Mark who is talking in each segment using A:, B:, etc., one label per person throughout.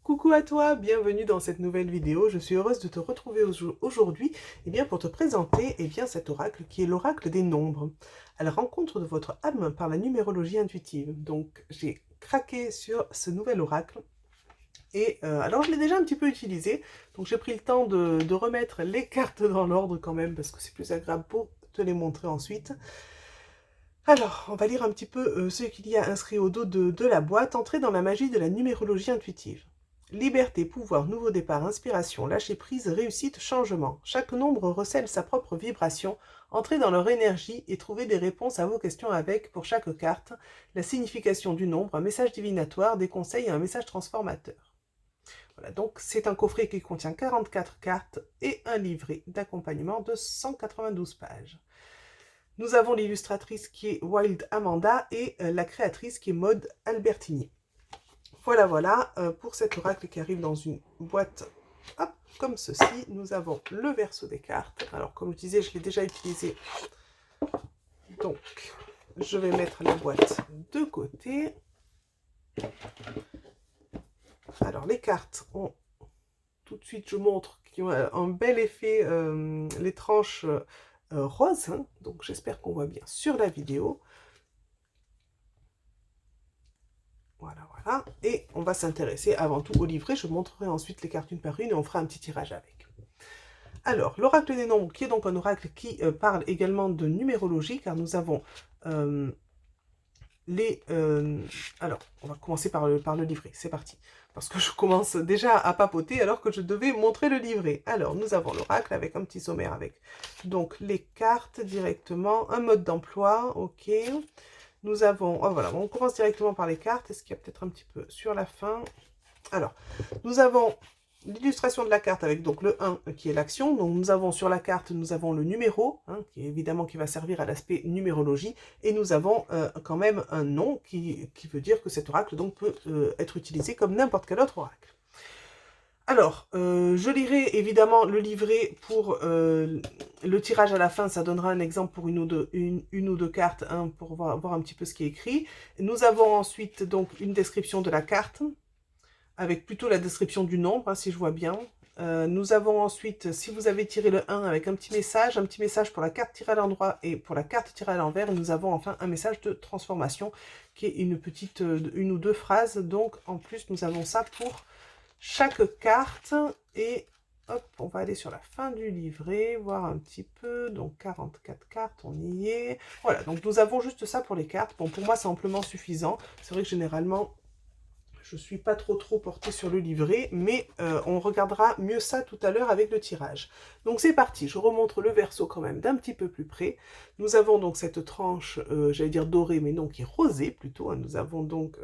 A: Coucou à toi, bienvenue dans cette nouvelle vidéo. Je suis heureuse de te retrouver aujourd'hui pour te présenter cet oracle qui est l'oracle des nombres. À la rencontre de votre âme par la numérologie intuitive. Donc j'ai craqué sur ce nouvel oracle et alors je l'ai déjà un petit peu utilisé. Donc j'ai pris le temps de remettre les cartes dans l'ordre quand même parce que c'est plus agréable pour te les montrer ensuite. Alors, on va lire un petit peu ce qu'il y a inscrit au dos de la boîte. Entrer dans la magie de la numérologie intuitive. Liberté, pouvoir, nouveau départ, inspiration, lâcher prise, réussite, changement. Chaque nombre recèle sa propre vibration. Entrez dans leur énergie et trouvez des réponses à vos questions avec, pour chaque carte, la signification du nombre, un message divinatoire, des conseils et un message transformateur. Voilà, donc c'est un coffret qui contient 44 cartes et un livret d'accompagnement de 192 pages. Nous avons l'illustratrice qui est Wild Amanda et la créatrice qui est Maud Albertini. Voilà, pour cet oracle qui arrive dans une boîte hop, comme ceci. Nous avons le verso des cartes. Alors, comme je disais, je l'ai déjà utilisé. Donc, je vais mettre la boîte de côté. Alors, les cartes ont, tout de suite, je montre, qui ont un bel effet, les tranches roses. Hein, donc, j'espère qu'on voit bien sur la vidéo. Voilà. Et on va s'intéresser avant tout au livret. Je montrerai ensuite les cartes une par une et on fera un petit tirage avec. Alors, l'oracle des nombres, qui est donc un oracle qui parle également de numérologie, car nous avons alors, on va commencer par le livret, c'est parti. Parce que je commence déjà à papoter alors que je devais montrer le livret. Alors, nous avons l'oracle avec un petit sommaire avec donc les cartes directement, un mode d'emploi, ok. Nous avons, oh voilà, on commence directement par les cartes. Est-ce qu'il y a peut-être un petit peu sur la fin? Alors, nous avons l'illustration de la carte avec donc le 1 qui est l'action. Donc nous avons sur la carte, nous avons le numéro, hein, qui est évidemment qui va servir à l'aspect numérologie. Et nous avons quand même un nom qui veut dire que cet oracle donc, peut être utilisé comme n'importe quel autre oracle. Alors, je lirai évidemment le livret pour le tirage à la fin, ça donnera un exemple pour une ou deux cartes, hein, pour voir un petit peu ce qui est écrit. Nous avons ensuite donc une description de la carte, avec plutôt la description du nombre, hein, si je vois bien. Nous avons ensuite, si vous avez tiré le 1, avec un petit message pour la carte tirée à l'endroit et pour la carte tirée à l'envers. Nous avons enfin un message de transformation, qui est une petite, une ou deux phrases. Donc, en plus, nous avons ça pour chaque carte. Et hop, on va aller sur la fin du livret, voir un petit peu. Donc, 44 cartes, on y est. Voilà, donc nous avons juste ça pour les cartes. Bon, pour moi, c'est amplement suffisant. C'est vrai que généralement, je ne suis pas trop portée sur le livret, mais on regardera mieux ça tout à l'heure avec le tirage. Donc c'est parti, je remontre le verso quand même d'un petit peu plus près. Nous avons donc cette tranche, j'allais dire dorée, mais non, qui est rosée plutôt. Hein. Nous avons donc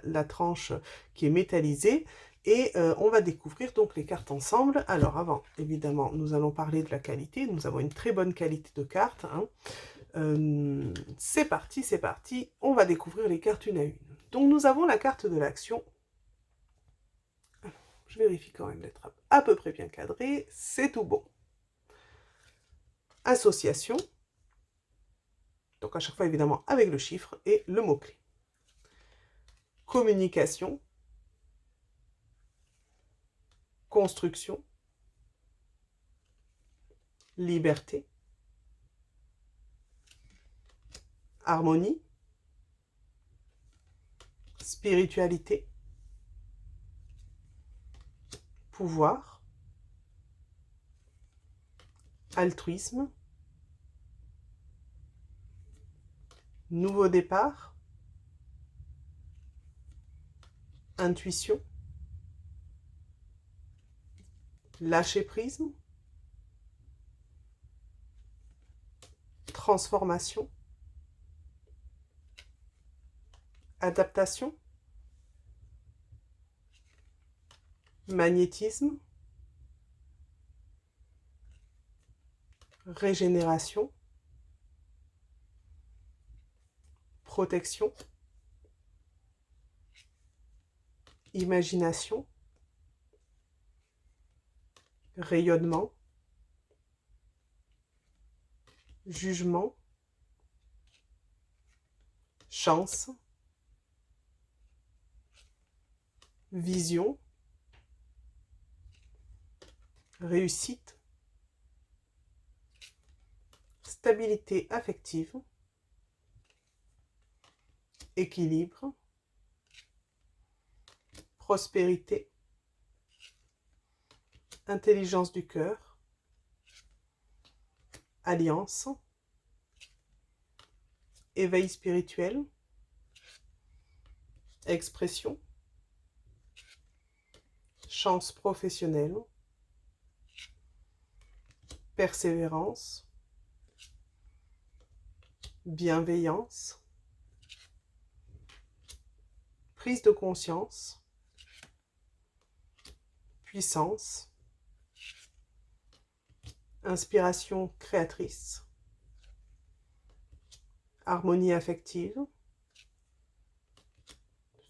A: la tranche qui est métallisée. Et on va découvrir donc les cartes ensemble. Alors avant, évidemment, nous allons parler de la qualité. Nous avons une très bonne qualité de cartes. Hein. C'est parti. On va découvrir les cartes une à une. Donc nous avons la carte de l'action. Je vérifie quand même d'être à peu près bien cadré. C'est tout bon. Association. Donc à chaque fois évidemment avec le chiffre et le mot-clé. Communication. Construction. Liberté. Harmonie. Spiritualité. Pouvoir. Altruisme. Nouveau départ. Intuition. Lâcher prise. Transformation. Adaptation. Magnétisme. Régénération. Protection. Imagination. Rayonnement. Jugement. Chance. Vision. réussite, stabilité affective, équilibre, prospérité, intelligence du cœur, alliance, éveil spirituel, expression, chance professionnelle, persévérance, bienveillance, prise de conscience, puissance, inspiration créatrice, harmonie affective,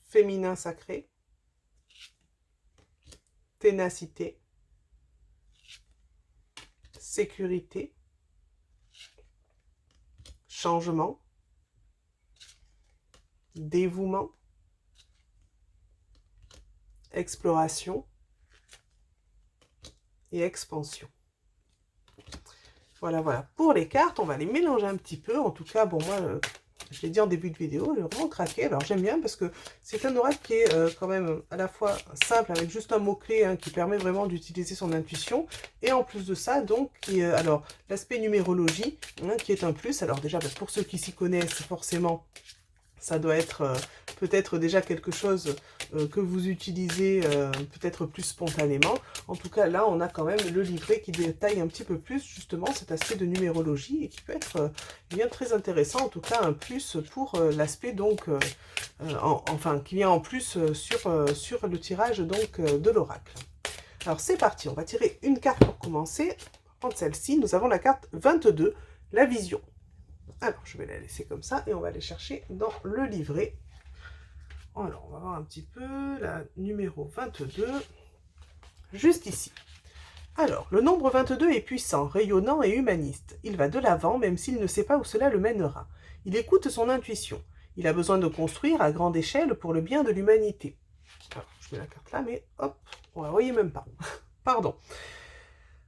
A: féminin sacré, ténacité, sécurité, changement, dévouement, exploration et expansion. Voilà, voilà. Pour les cartes, on va les mélanger un petit peu. En tout cas, bon, moi, je l'ai dit en début de vidéo, j'ai vraiment craqué. Alors, j'aime bien parce que c'est un oracle qui est quand même à la fois simple, avec juste un mot-clé qui permet vraiment d'utiliser son intuition. Et en plus de ça, donc, alors, l'aspect numérologie, qui est un plus. Alors déjà, pour ceux qui s'y connaissent, forcément, ça doit être peut-être déjà quelque chose que vous utilisez peut-être plus spontanément. En tout cas, là, on a quand même le livret qui détaille un petit peu plus justement cet aspect de numérologie et qui peut être bien très intéressant. En tout cas, un plus pour l'aspect donc, enfin, qui vient en plus sur le tirage donc de l'oracle. Alors, c'est parti. On va tirer une carte pour commencer. On va prendre celle-ci. Nous avons la carte 22, la vision. Alors, je vais la laisser comme ça et on va aller chercher dans le livret. Alors, on va voir un petit peu la numéro 22, juste ici. Alors, le nombre 22 est puissant, rayonnant et humaniste. Il va de l'avant, même s'il ne sait pas où cela le mènera. Il écoute son intuition. Il a besoin de construire à grande échelle pour le bien de l'humanité. Alors, je mets la carte là, mais hop, on la voyait même pas. Pardon.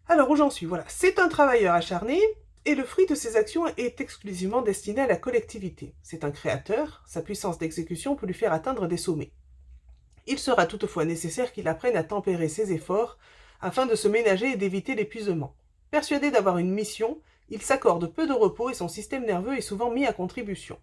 A: Alors, où j'en suis? Voilà, c'est un travailleur acharné. Et le fruit de ses actions est exclusivement destiné à la collectivité. C'est un créateur, sa puissance d'exécution peut lui faire atteindre des sommets. Il sera toutefois nécessaire qu'il apprenne à tempérer ses efforts afin de se ménager et d'éviter l'épuisement. Persuadé d'avoir une mission, il s'accorde peu de repos et son système nerveux est souvent mis à contribution.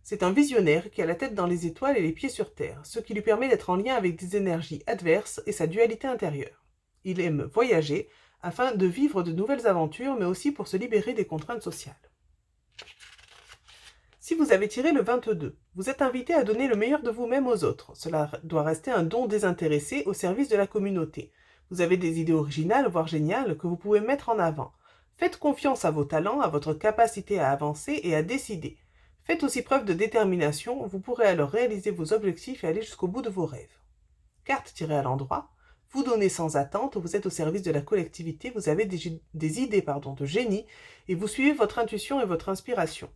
A: C'est un visionnaire qui a la tête dans les étoiles et les pieds sur terre, ce qui lui permet d'être en lien avec des énergies adverses et sa dualité intérieure. Il aime voyager, afin de vivre de nouvelles aventures, mais aussi pour se libérer des contraintes sociales. Si vous avez tiré le 22, vous êtes invité à donner le meilleur de vous-même aux autres. Cela doit rester un don désintéressé au service de la communauté. Vous avez des idées originales, voire géniales, que vous pouvez mettre en avant. Faites confiance à vos talents, à votre capacité à avancer et à décider. Faites aussi preuve de détermination, vous pourrez alors réaliser vos objectifs et aller jusqu'au bout de vos rêves. Carte tirée à l'endroit. Vous donnez sans attente, vous êtes au service de la collectivité, vous avez des idées de génie et vous suivez votre intuition et votre inspiration.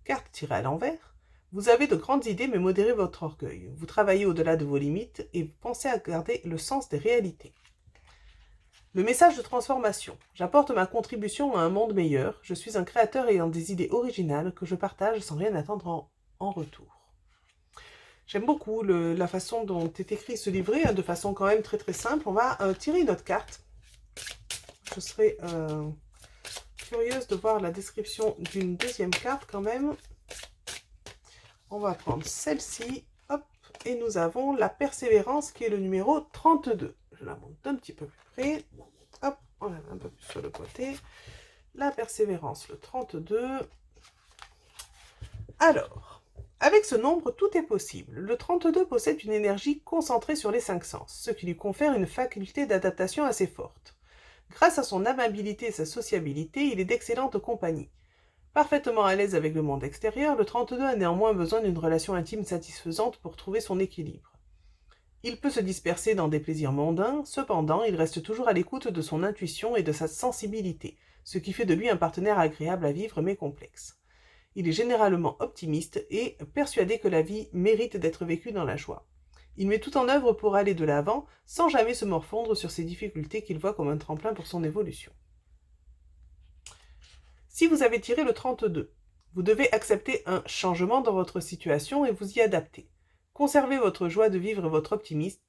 A: Carte tirée à l'envers. Vous avez de grandes idées mais modérez votre orgueil. Vous travaillez au-delà de vos limites et vous pensez à garder le sens des réalités. Le message de transformation. J'apporte ma contribution à un monde meilleur. Je suis un créateur ayant des idées originales que je partage sans rien attendre en retour. J'aime beaucoup la façon dont est écrit ce livret, de façon quand même très très simple. On va tirer une autre carte. Je serais curieuse de voir la description d'une deuxième carte quand même. On va prendre celle-ci. Hop, et nous avons la persévérance qui est le numéro 32. Je la monte un petit peu plus près. Hop, on la met un peu plus sur le côté. La persévérance, le 32. Alors... avec ce nombre, tout est possible. Le 32 possède une énergie concentrée sur les 5 sens, ce qui lui confère une faculté d'adaptation assez forte. Grâce à son amabilité et sa sociabilité, il est d'excellente compagnie. Parfaitement à l'aise avec le monde extérieur, le 32 a néanmoins besoin d'une relation intime satisfaisante pour trouver son équilibre. Il peut se disperser dans des plaisirs mondains, cependant, il reste toujours à l'écoute de son intuition et de sa sensibilité, ce qui fait de lui un partenaire agréable à vivre mais complexe. Il est généralement optimiste et persuadé que la vie mérite d'être vécue dans la joie. Il met tout en œuvre pour aller de l'avant, sans jamais se morfondre sur ses difficultés qu'il voit comme un tremplin pour son évolution. Si vous avez tiré le 32, vous devez accepter un changement dans votre situation et vous y adapter. Conservez votre joie de vivre et votre optimisme.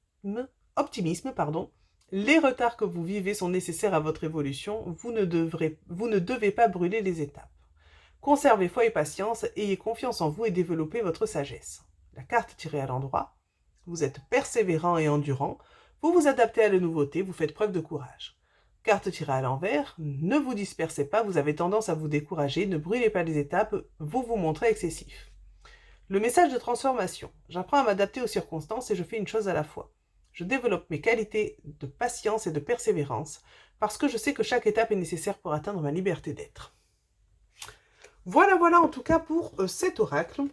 A: Les retards que vous vivez sont nécessaires à votre évolution, vous ne devez pas brûler les étapes. Conservez foi et patience, ayez confiance en vous et développez votre sagesse. La carte tirée à l'endroit, vous êtes persévérant et endurant, vous vous adaptez à la nouveauté, vous faites preuve de courage. Carte tirée à l'envers, ne vous dispersez pas, vous avez tendance à vous décourager, ne brûlez pas les étapes, vous vous montrez excessif. Le message de transformation, j'apprends à m'adapter aux circonstances et je fais une chose à la fois. Je développe mes qualités de patience et de persévérance parce que je sais que chaque étape est nécessaire pour atteindre ma liberté d'être. Voilà en tout cas pour cet oracle.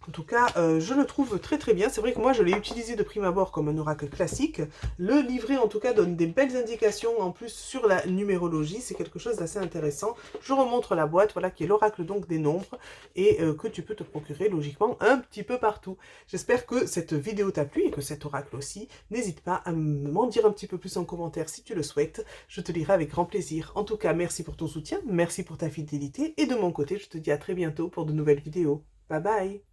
A: En tout cas, je le trouve très très bien. C'est vrai que moi, je l'ai utilisé de prime abord comme un oracle classique. Le livret, en tout cas, donne des belles indications en plus sur la numérologie. C'est quelque chose d'assez intéressant. Je remontre la boîte, voilà, qui est l'oracle donc des nombres et que tu peux te procurer logiquement un petit peu partout. J'espère que cette vidéo t'a plu et que cet oracle aussi. N'hésite pas à m'en dire un petit peu plus en commentaire si tu le souhaites. Je te lirai avec grand plaisir. En tout cas, merci pour ton soutien, merci pour ta fidélité et de mon côté, je te dis à très bientôt pour de nouvelles vidéos. Bye bye!